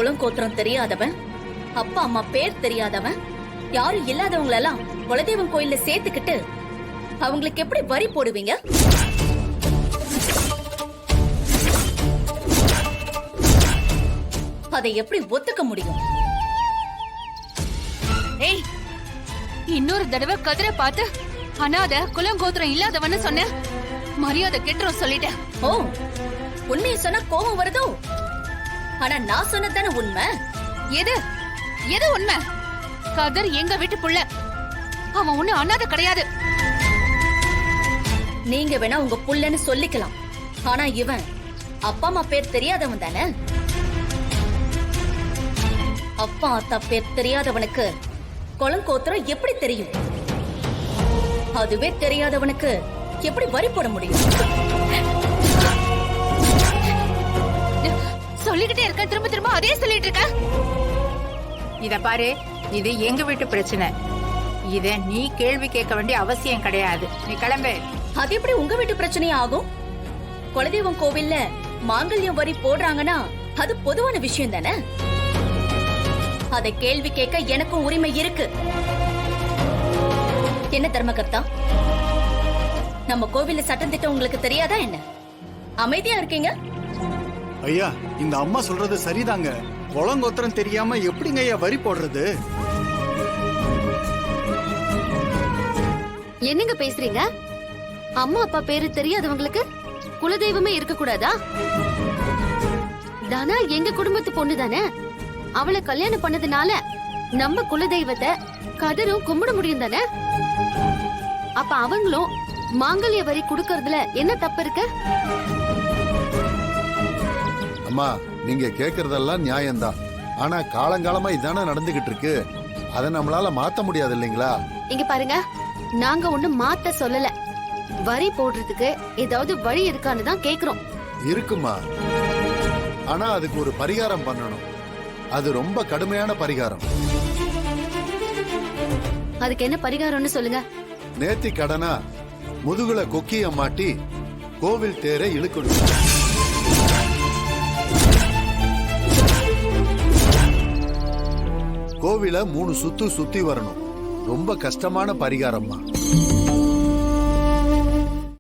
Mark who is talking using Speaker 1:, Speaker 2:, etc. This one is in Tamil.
Speaker 1: குலம் கோத்திரம் தெரியாதவன், அப்பா அம்மா பேர் தெரியாதவன், யாரும் இல்லாதவங்களெல்லாம் குலதெய்வம் கோயில்ல சேர்த்துக்கிட்டு அவங்களுக்கு எப்படி வரி போடுவீங்க? அதை எப்படி ஒத்துக்க முடியும்?
Speaker 2: ஏய், இன்னொரு தடவை கதிரை பார்த்து அனாதை குலங்கோத்திரம் இல்லாதவன்னு சொன்ன மரியாதை கெட்டுரும் சொல்லிட்டேன்.
Speaker 1: ஓ, உண்மையை சொன்னா கோபம் வருதோ? ஆனா நான் சொன்னதானே உண்மை.
Speaker 2: எது எது உண்மை? கதிர் எங்க வீட்டு புள்ள, அவன் ஒண்ணு அனாதை கிடையாது.
Speaker 1: நீங்க வேணா உங்க புள்ளன்னு சொல்லிக்கலாம், ஆனா இவன் அப்பா அம்மா பேர் தெரியாதவன் தானே. அப்பா அத்தா பேர் தெரியாதவனுக்கு குலங்கோத்திரம் எப்படி தெரியும்? அதுவே தெரியாதவனுக்கு எப்படி வரி போட முடியும்?
Speaker 2: சொல்லிக்கிட்டே இருக்க, திரும்ப திரும்ப அதே சொல்லிட்டு இருக்க.
Speaker 3: இத பாரு, இது எங்க வீட்டு பிரச்சனை. இத நீ கேள்வி கேட்க வேண்டிய அவசியம் கிடையாது. நீ கிளம்பு.
Speaker 1: அது எப்படி உங்க வீட்டு பிரச்சனையா ஆகும்? குலதெய்வம் கோவில்ல மாங்கல்யம் வரி போடுறாங்கன்னா அது பொதுவான விஷயம் தானே. அதை கேள்வி கேட்க எனக்கும் உரிமை இருக்கு. என்ன தர்மகர்த்தா, நம்ம கோவில்ல சட்டம் திட்டம் உங்களுக்கு தெரியாதா என்ன? அமைதியா இருக்கீங்க.
Speaker 4: ஐயா, இந்த அம்மா சொல்றது சரிதாங்க. குலங்கோத்திரம் தெரியாம எப்படிங்க ஐயா வரி போடுறது?
Speaker 5: என்னங்க பேசுறீங்க? அம்மா அப்பா பேரு தெரியாதவங்களுக்கு குலதெய்வமே இருக்க கூடாதா? தானா எங்க குடும்பத்து பொண்ணு தானே. அவளை கல்யாணம் பண்ணதுனால நம்ம குலதெய்வத்தை கதரும் கும்பிட முடியும் தானே. அப்ப அவங்களும் மாங்கல்ய வரி குடுக்கறதுல என்ன தப்பு இருக்கு?
Speaker 6: அம்மா, நீங்க கேக்குறதெல்லாம் நியாயம்தான். ஆனா காலங்காலமா இதானே நடந்துகிட்டு இருக்கு. அதை நம்மளால மாத்த முடியாது இல்லைங்களா?
Speaker 5: இங்க பாருங்க, நாங்க ஒண்ணு மாத்த சொல்லல. வரி போடுறதுக்கு ஏதாவது வழி இருக்கான்னு தான் கேக்குறோம்.
Speaker 6: இருக்குமா, ஆனா அதுக்கு ஒரு பரிகாரம் பண்ணணும். அது ரொம்ப கடுமையான பரிகாரம்.
Speaker 5: அதுக்கு என்ன பரிகாரம்னு சொல்லுங்க.
Speaker 6: நேத்தி கடனா முதுகுல கொக்கிய மாட்டி கோவில் தேரை இழுக்கணும். கோவில 3 சுத்து சுத்தி வரணும். ரொம்ப கஷ்டமான பரிகாரம்மா.